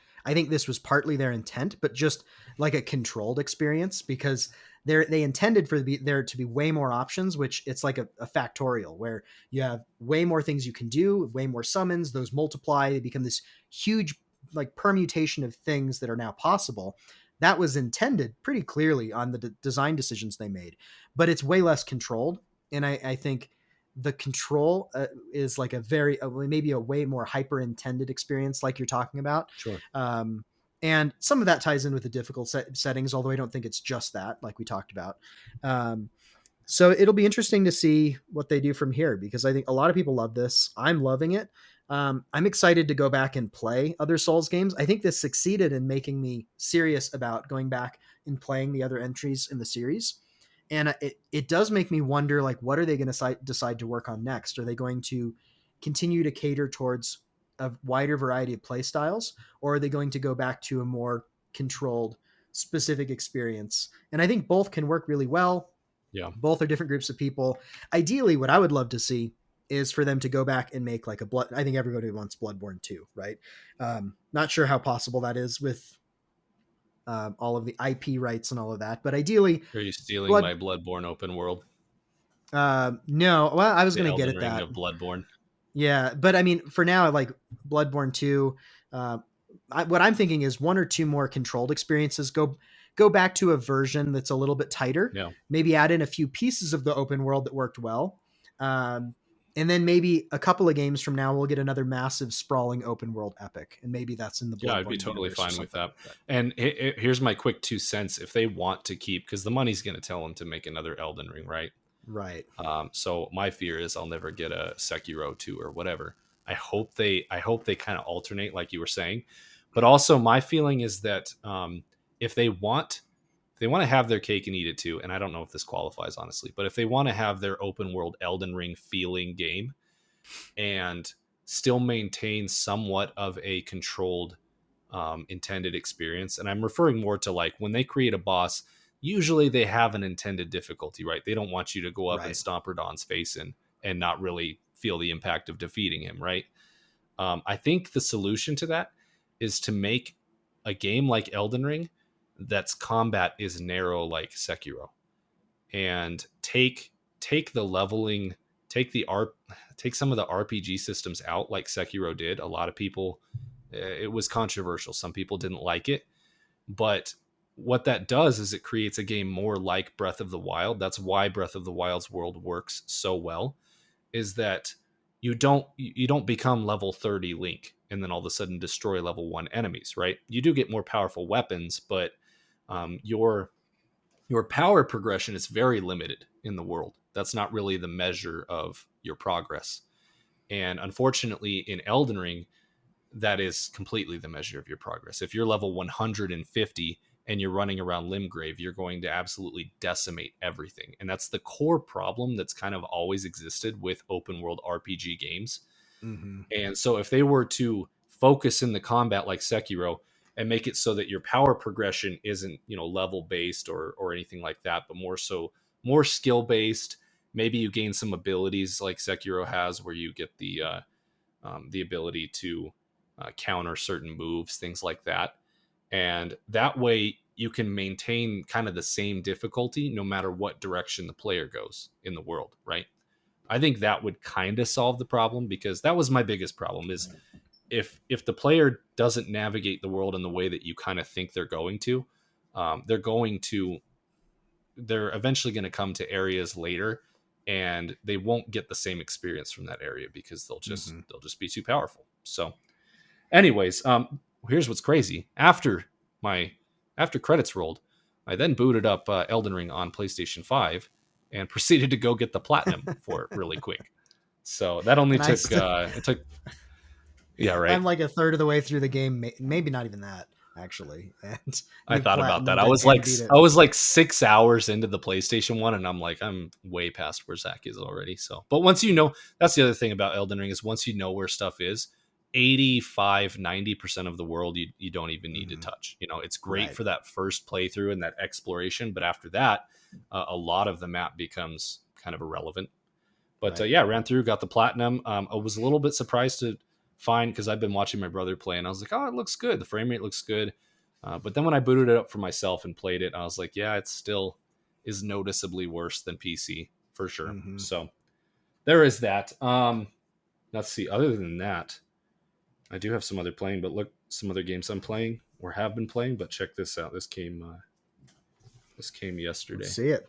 this was partly their intent, but just like a controlled experience because they intended for there to be way more options, which it's like a factorial where you have way more things you can do, way more summons, those multiply, they become this huge like permutation of things that are now possible. That was intended pretty clearly on the design decisions they made, but it's way less controlled. And I think the control is like a very maybe a way more hyper intended experience like you're talking about. sure. um, and some of that ties in with the difficult settings, although I don't think it's just that like we talked about. So it'll be interesting to see what they do from here because I think a lot of people love this. I'm loving it. I'm excited to go back and play other Souls games. I think this succeeded in making me serious about going back and playing the other entries in the series. And it does make me wonder, like, what are they going to decide to work on next? Are they going to continue to cater towards a wider variety of play styles, or are they going to go back to a more controlled, specific experience? And I think both can work really well. Yeah. Both are different groups of people. Ideally, what I would love to see is for them to go back and make like a blood. I think everybody wants Bloodborne 2, right? Not sure how possible that is with all of the IP rights and all of that, but ideally, Are you stealing Blood. my Bloodborne open world? No, well, I was The going to get Elden at Ring that. of Bloodborne. Yeah, but I mean, for now, like Bloodborne 2, uh, what I'm thinking is one or two more controlled experiences. Go back to a version that's a little bit tighter. Yeah. Maybe add in a few pieces of the open world that worked well. Um, and then maybe a couple of games from now, we'll get another massive sprawling open world epic. And maybe that's in the Yeah, I'd be Bloodborne totally universe or fine with something. that. But And here's my quick 2 cents. If they want to keep, because the money's going to tell them to make another Elden Ring, right? right. So my fear is I'll never get a Sekiro 2 or whatever. I hope they kind of alternate, like you were saying. But also, my feeling is that if they want to have their cake and eat it too. And I don't know if this qualifies honestly, but if they want to have their open world Elden Ring feeling game and still maintain somewhat of a controlled intended experience, and I'm referring more to like when they create a boss, usually they have an intended difficulty, right? They don't want you to go up and Right. stomp Radon's face in and not really feel the impact of defeating him, right? I think the solution to that is to make a game like Elden Ring that's combat is narrow like Sekiro, and take the leveling, take the take some of the RPG systems out like Sekiro did. A lot of people, it was controversial. Some people didn't like it, but what that does is it creates a game more like Breath of the Wild. That's why Breath of the Wild's world works so well, is that you don't become level 30 Link and then all of a sudden destroy level 1 enemies, right? You do get more powerful weapons, but your power progression is very limited in the world. That's not really the measure of your progress. And unfortunately, in Elden Ring, that is completely the measure of your progress. If you're level 150 and you're running around Limgrave, you're going to absolutely decimate everything. And that's the core problem that's kind of always existed with open world RPG games. Mm-hmm. And so if they were to focus in the combat like Sekiro and make it so that your power progression isn't, level based or anything like that, but more so more skill based, maybe you gain some abilities like Sekiro has where you get the ability to counter certain moves, things like that. And that way you can maintain kind of the same difficulty no matter what direction the player goes in the world, right? I think that would kind of solve the problem, because that was my biggest problem is if the player doesn't navigate the world in the way that you kind of think they're going to, they're eventually going to come to areas later and they won't get the same experience from that area because they'll just be too powerful. So anyways, here's what's crazy. After credits rolled, I then booted up Elden Ring on PlayStation 5 and proceeded to go get the platinum for it really quick. So that only And took it took yeah, right. I'm like a third of the way through the game, maybe not even that actually. And I you thought about that. platinumed it and beat it. I was like 6 hours into the PlayStation 1 and I'm like I'm way past where Zach is already. So, but once that's the other thing about Elden Ring is once you know where stuff is, 85-90% of the world you don't even need to touch. It's great Right. for that first playthrough and that exploration, but after that, a lot of the map becomes kind of irrelevant. But Right. yeah, ran through, got the platinum. I was a little bit surprised to find, because I've been watching my brother play and I was like, oh, it looks good. The frame rate looks good. But then when I booted it up for myself and played it, I was like, yeah, it still is noticeably worse than PC for sure. Mm-hmm. So there is that. Let's see. Other than that, I do have some other some other games I'm playing or have been playing. But check this out. This came yesterday. Let's see it.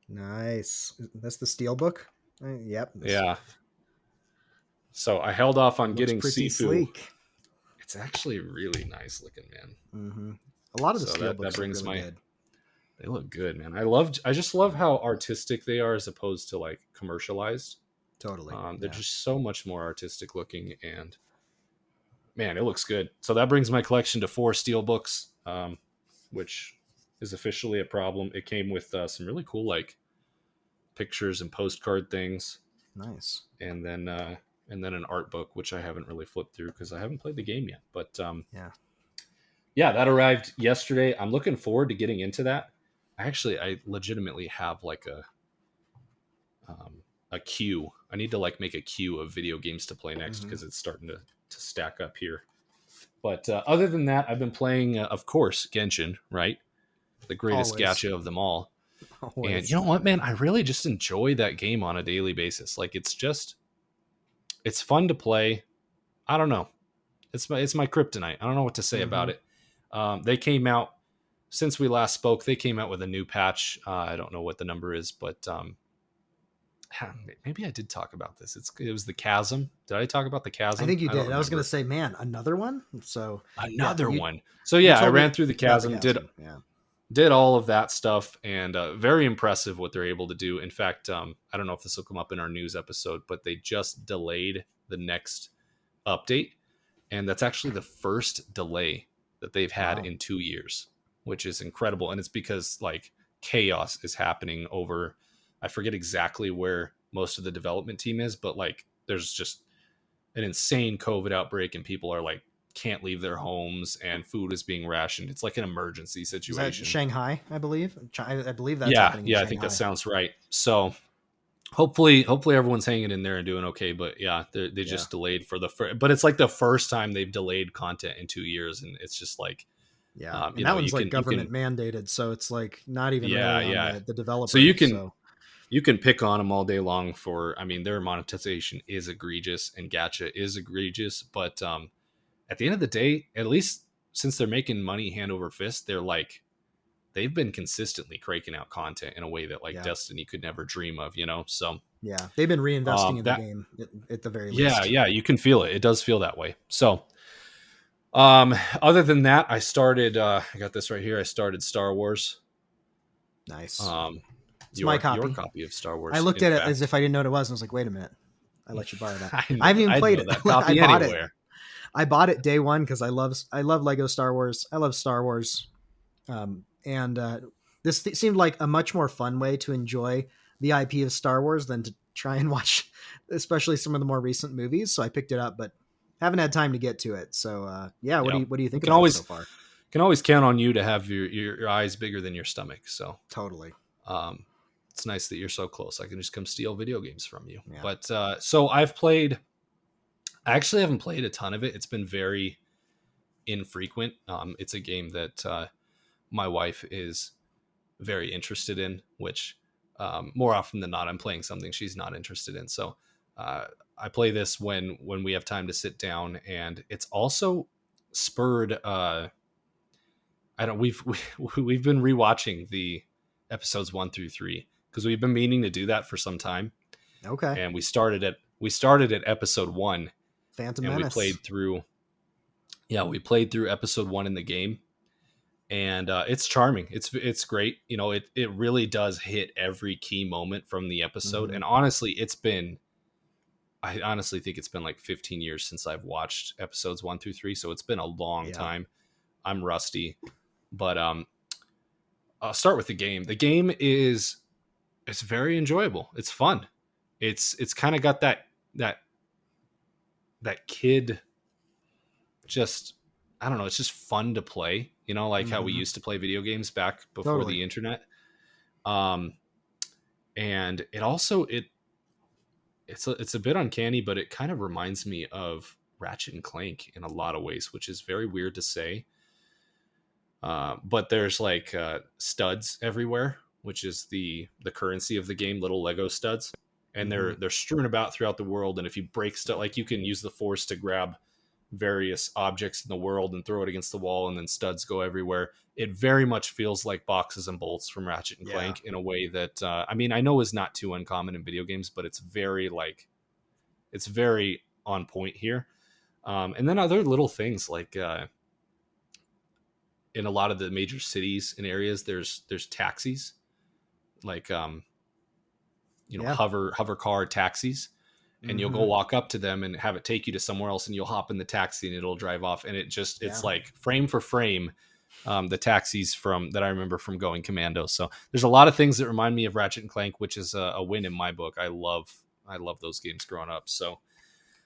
Nice. That's the Steelbook. Yep. Yeah. So I held off on getting pretty Sifu. sleek. It's actually really nice looking, man. Mm-hmm. A lot of the Steelbooks that brings look really good. They look good, man. I just love how artistic they are as opposed to like commercialized. Totally. They're just so much more artistic looking, and man, it looks good. So that brings my collection to 4 Steelbooks, which is officially a problem. It came with some really cool like pictures and postcard things. Nice. And then an art book, which I haven't really flipped through because I haven't played the game yet. But yeah, that arrived yesterday. I'm looking forward to getting into that. I legitimately have like a queue. I need to like make a queue of video games to play next because it's starting to stack up here. But other than that, I've been playing, of course, Genshin, right? The greatest gacha of them all. Always. And you know what, man? I really just enjoy that game on a daily basis. Like it's fun to play. I don't know. It's my kryptonite. I don't know what to say about it. They came out, since we last spoke, they came out with a new patch. I don't know what the number is, but maybe I did talk about this. It was the Chasm. Did I talk about the Chasm? I think you did. I was going to say, man, another one? So another one. So yeah, I ran through the Chasm, did all of that stuff, and very impressive what they're able to do. In fact, I don't know if this will come up in our news episode, but they just delayed the next update, and that's actually the first delay that they've had in 2 years, which is incredible. And it's because like chaos is happening over, I forget exactly where most of the development team is, but like there's just an insane COVID outbreak and people are like can't leave their homes and food is being rationed. It's like an emergency situation. Is that Shanghai, I believe? I believe that's happening in Shanghai. I think that sounds right. So hopefully everyone's hanging in there and doing okay. But yeah, they just delayed for but it's like the first time they've delayed content in 2 years, and it's just like and that one's like government mandated, so it's like not even really on the developer. So you can pick on them all day long for, I mean, their monetization is egregious and gacha is egregious, but at the end of the day, at least since they're making money hand over fist, they've been consistently cranking out content in a way that like Yeah. Destiny could never dream of, So Yeah. They've been reinvesting in the that game at the very yeah, least. yeah, you can feel it. It does feel that way. So other than that, I got this right here. I started Star Wars. Nice. Um It's my your copy. copy of Star I Wars, looked in at it as fact. if I didn't know what it was. And I was like, wait a minute. I let you borrow that. I I haven't know even I'd played know it. that I copy bought it. anywhere. I bought it day one because I love Lego Star Wars. I love Star Wars. And this seemed like a much more fun way to enjoy the IP of Star Wars than to try and watch, especially some of the more recent movies. So I picked it up, but haven't had time to get to it. So yeah, Yeah. what do you You think about it so far? can always count on you to have your eyes bigger than your stomach. So Totally. um it's nice that you're so close. I can just come steal video games from you. Yeah. But so I actually haven't played a ton of it. It's been very infrequent. It's a game that my wife is very interested in, which more often than not, I'm playing something she's not interested in. So I play this when we have time to sit down, and it's also spurred. I don't. We've been rewatching the episodes 1 through 3 because we've been meaning to do that for some time, Okay. and we started at episode 1, Phantom and we Menace. played through. Yeah, we played through episode 1 in the game, and it's charming. It's great. It really does hit every key moment from the episode. Mm-hmm. And honestly, I honestly think it's been like 15 years since I've watched episodes 1 through 3, so it's been a long Yeah. time. I'm rusty, but I'll start with the game. The game it's very enjoyable. It's fun. It's kind of got that kid, just, I don't know, it's just fun to play, like how we Mm-hmm. used to play video games back before Totally. the internet. um and it also it's a bit uncanny, but it kind of reminds me of Ratchet and Clank in a lot of ways, which is very weird to say. But there's like studs everywhere, which is the currency of the game, little Lego studs, and Mm-hmm. they're strewn about throughout the world. And if you break stuff, like you can use the Force to grab various objects in the world and throw it against the wall, and then studs go everywhere. It very much feels like boxes and bolts from Ratchet and Yeah. Clank in a way that I know is not too uncommon in video games, but it's very on point here. And then other little things like in a lot of the major cities and areas, there's taxis, like Yeah. hover car taxis, and you'll go Mm-hmm. walk up to them and have it take you to somewhere else, and you'll hop in the taxi and it'll drive off, and it's Yeah. like frame for frame the taxis from that I remember from Going Commando. So there's a lot of things that remind me of Ratchet and Clank, which is a win in my book. I love those games growing up. So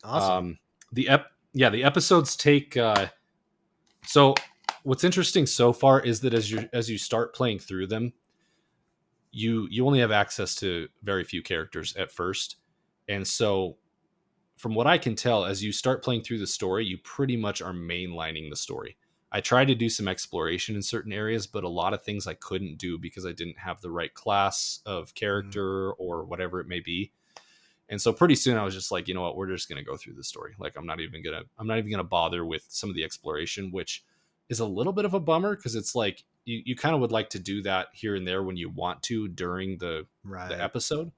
Awesome. the episodes take so what's interesting so far is that as you start playing through them, you only have access to very few characters at first. And so from what I can tell, as you start playing through the story, you pretty much are mainlining the story. I tried to do some exploration in certain areas, but a lot of things I couldn't do because I didn't have the right class of Mm-hmm. character or whatever it may be. And so pretty soon I was just like, you know what, we're just going to go through the story. Like I'm not even going to bother with some of the exploration, which is a little bit of a bummer because it's like you kind of would like to do that here and there when you want to during the Right. episode,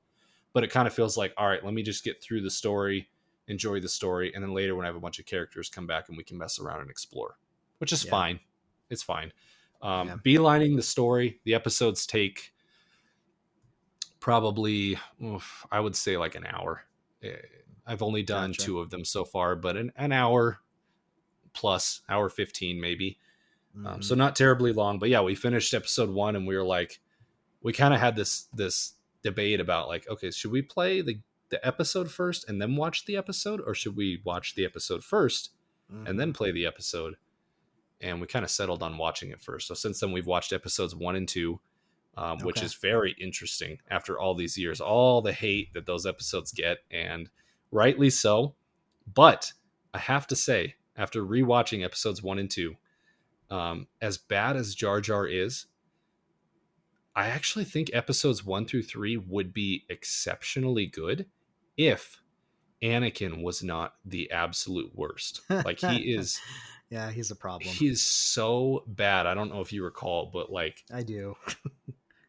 but it kind of feels like, all right, let me just get through the story, enjoy the story, and then later when I have a bunch of characters, come back and we can mess around and explore, which is Yeah. fine. It's fine. Yeah. Beelining the story, the episodes take probably, I would say like an hour. Eh, I've only done Gotcha. 2 of them so far, but an hour plus, hour 15 maybe. Mm-hmm. So not terribly long, but yeah, we finished episode 1 and we were like, we kind of had this debate about like, okay, should we play the episode first and then watch the episode, or should we watch the episode first and Mm-hmm. then play the episode? And we kind of settled on watching it first. So since then, we've watched episodes 1 and 2, which Okay. is very interesting after all these years, all the hate that those episodes get, and rightly so. But I have to say, after rewatching episodes 1 and 2, as bad as Jar Jar is, I actually think episodes 1 through 3 would be exceptionally good if Anakin was not the absolute worst. Like he is Yeah, he's a problem. He's so bad. I don't know if you recall, but like I do.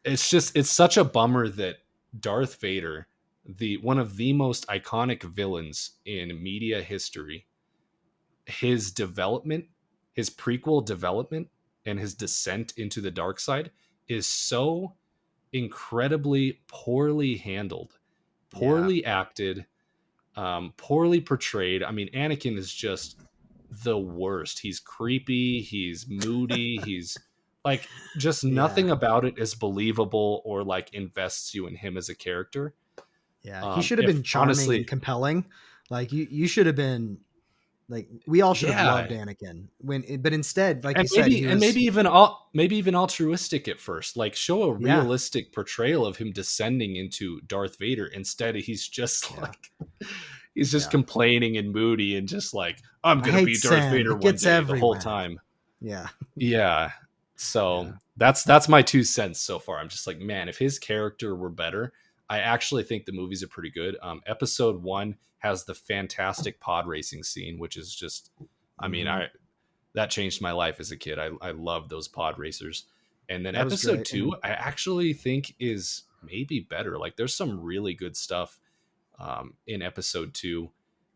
it's such a bummer that Darth Vader, the one of the most iconic villains in media history, his development, his prequel development, and his descent into the dark side is so incredibly poorly handled, Yeah. poorly acted, poorly portrayed. I mean, Anakin is just the worst. He's creepy, he's moody, he's like just Yeah. nothing about it is believable or like invests you in him as a character. Yeah. He should have If been charming and honestly, compelling. Like you should have been like we all should have yeah, loved Anakin but instead, like and you said, he maybe was even altruistic at first, like show a yeah. realistic portrayal of him descending into Darth Vader. Instead he's just Yeah. like he's just Yeah. complaining and moody and just like, I'm I gonna hate be Darth sand. Vader It one gets day the whole everywhere. time. Yeah. Yeah, so Yeah. that's my 2 cents so far. I'm just like, man, if his character were better, I actually think the movies are pretty good. Episode 1 has the fantastic pod racing scene, which is just, I mean, Hmm. I that changed my life as a kid. I love those pod racers. And then That was episode great. 2, And I actually think is maybe better. Like there's some really good stuff in episode 2,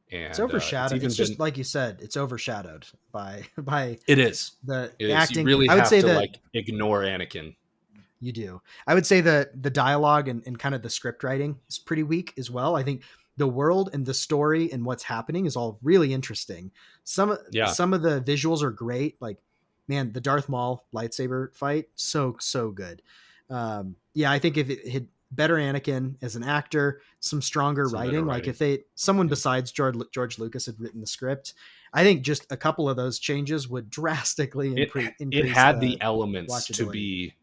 it's and it's overshadowed. even It's just been like you said, it's overshadowed by it is. the It is. You acting. really I would have say to that like ignore Anakin. you do. I would say that the dialogue and kind of the script writing is pretty weak as well. I think the world and the story and what's happening is all really interesting. Yeah. Some of the visuals are great. Like, man, the Darth Maul lightsaber fight, so good. Yeah, I think if it had better Anakin as an actor, some stronger Some better writing, like writing. if someone Yeah. besides George Lucas had written the script, I think just a couple of those changes would drastically It it increase had the the elements to watchability. be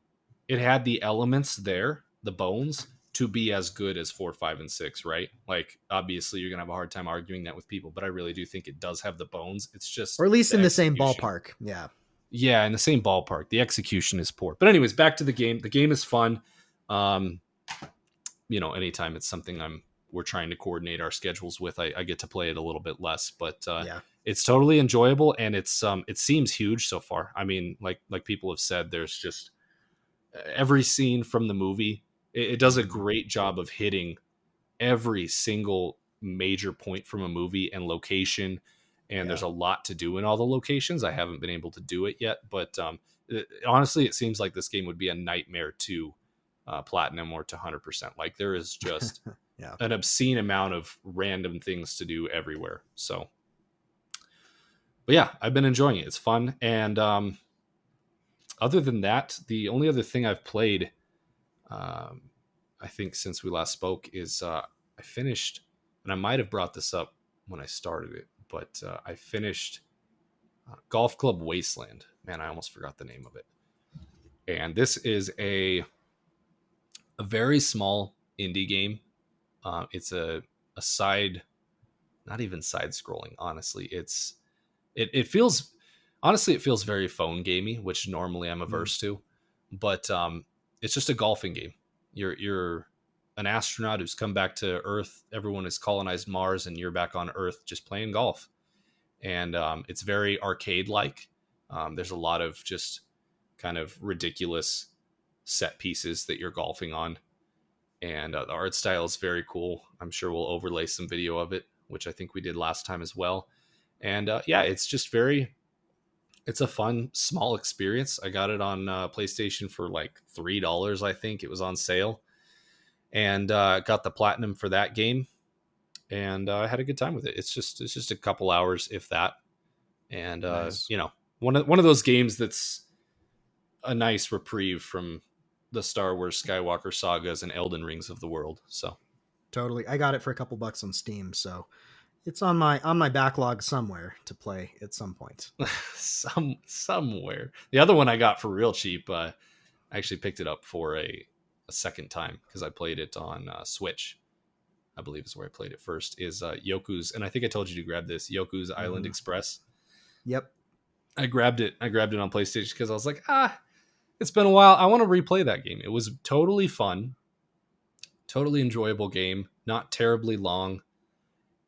it had the elements there, the bones, to be as good as 4, 5, and 6, right? Like obviously you're gonna have a hard time arguing that with people, but I really do think it does have the bones. It's just Or at least the in the same execution. ballpark. Yeah. Yeah, in the same ballpark. The execution is poor. But anyways, back to the game. The game is fun. Um, anytime it's something we're trying to coordinate our schedules with, I get to play it a little bit less, but Yeah. it's totally enjoyable, and it seems huge so far. I mean, like people have said, there's just every scene from the movie. It does a Mhm. great job of hitting every single major point from a movie and location, and Yeah. there's a lot to do in all the locations. I haven't been able to do it yet, but honestly, it seems like this game would be a nightmare to platinum or to 100%. Like there is just Yeah. an obscene amount of random things to do everywhere. So, but yeah, I've been enjoying it. It's fun, and other than that, the only other thing I've played, um, I think since we last spoke, is I finished, and I might have brought this up when I started it, but I finished Golf Club Wasteland. Man, I almost forgot the name of it. And this is a very small indie game. It's a side, not even side scrolling. Honestly, it feels honestly it feels very phone gamey, which normally I'm Mm. averse to. But it's just a golfing game. You're an astronaut who's come back to Earth. Everyone has colonized Mars, and you're back on Earth just playing golf. And it's very arcade like. There's a lot of just kind of ridiculous set pieces that you're golfing on, and the art style is very cool. I'm sure we'll overlay some video of it, which I think we did last time as well. And yeah, it's just it's a fun small experience. I got it on PlayStation for like $3. I think it was on sale, and got the platinum for that game, and I had a good time with it. It's just a couple hours, if that. And Nice. one of those games that's a nice reprieve from the Star Wars Skywalker sagas and Elden Rings of the world. So Totally. I got it for a couple bucks on Steam, so it's on my backlog somewhere to play at some point. somewhere. The other one I got for real cheap. I actually picked it up for a second time because I played it on Switch. I believe is where I played it first. Is Yoku's, and I think I told you to grab this Yoku's Island Mhm. Express. Yep. I grabbed it. I grabbed it on PlayStation because I was like, it's been a while. I want to replay that game. It was totally fun, totally enjoyable game, not terribly long.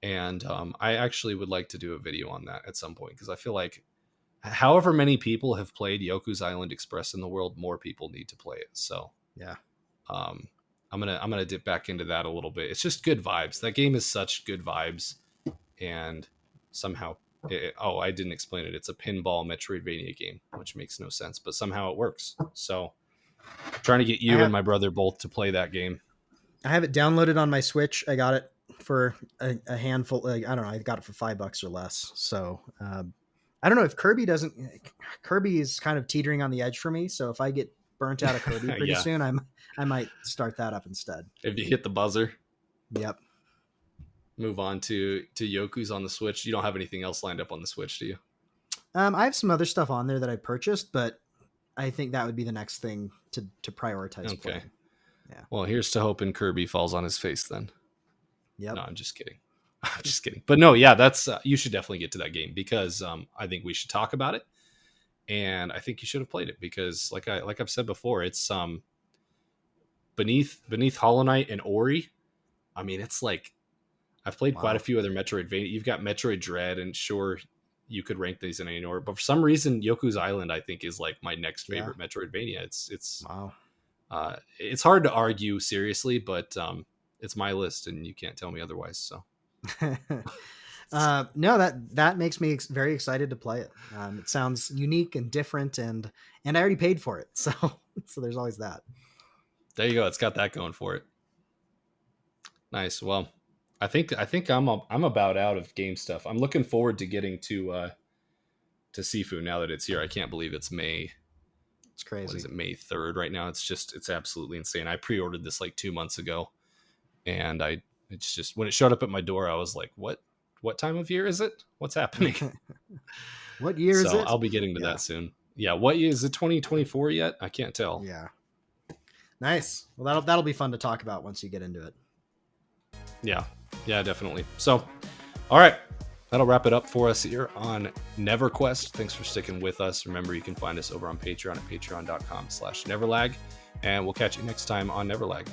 And I actually would like to do a video on that at some point because I feel like however many people have played Yoku's Island Express in the world, more people need to play it. So Yeah. um, I'm gonna dip back into that a little bit. It's just good vibes. That game is such good vibes, and somehow, I didn't explain it. It's a pinball Metroidvania game, which makes no sense, but somehow it works. So trying to get I you and have my brother both to play that game. I have it downloaded on my Switch. I got it for a handful. Like, I don't know. I got it for $5 or less. So I don't know if Kirby doesn't. Kirby is kind of teetering on the edge for me. So if I get burnt out of Kirby pretty Yeah, soon, I might start that up instead. if you hit the buzzer, Yep. move on to Yoku's on the Switch. You don't have anything else lined up on the Switch, do you? I have some other stuff on there that I purchased, but I think that would be the next thing to prioritize Okay. playing. Yeah. Well, here's to hoping Kirby falls on his face then. Yep. No, I'm just kidding. I'm just kidding. But no, yeah, that's you should definitely get to that game because I think we should talk about it, and I think you should have played it because, like I've said before, it's beneath Hollow Knight and Ori. I mean, it's like I've played quite a few other Metroidvania. You've got Metroid Dread, and sure, you could rank these in any order, but for some reason, Yoku's Island I think is like my next favorite Metroidvania. It's Wow. It's hard to argue seriously, but it's my list, and you can't tell me otherwise. So. No, that makes me very excited to play it. It sounds unique and different, and I already paid for it, so there's always that. There you go. It's got that going for it. Nice. Well, I think I'm about out of game stuff. I'm looking forward to getting to Sifu now that it's here. I can't believe it's May. It's crazy. What is it, May 3rd right now? It's absolutely insane. I pre-ordered this like 2 months ago, and it's just when it showed up at my door, I was like, what time of year is it? What's happening? What year is it? I'll be getting to that soon. Yeah. What year is it? 2024 yet? I can't tell. Yeah. Nice. Well, that'll be fun to talk about once you get into it. Yeah, definitely. So, all right, that'll wrap it up for us here on NeverQuest. Thanks for sticking with us. Remember, you can find us over on Patreon at patreon.com/NeverLag, and we'll catch you next time on NeverLag.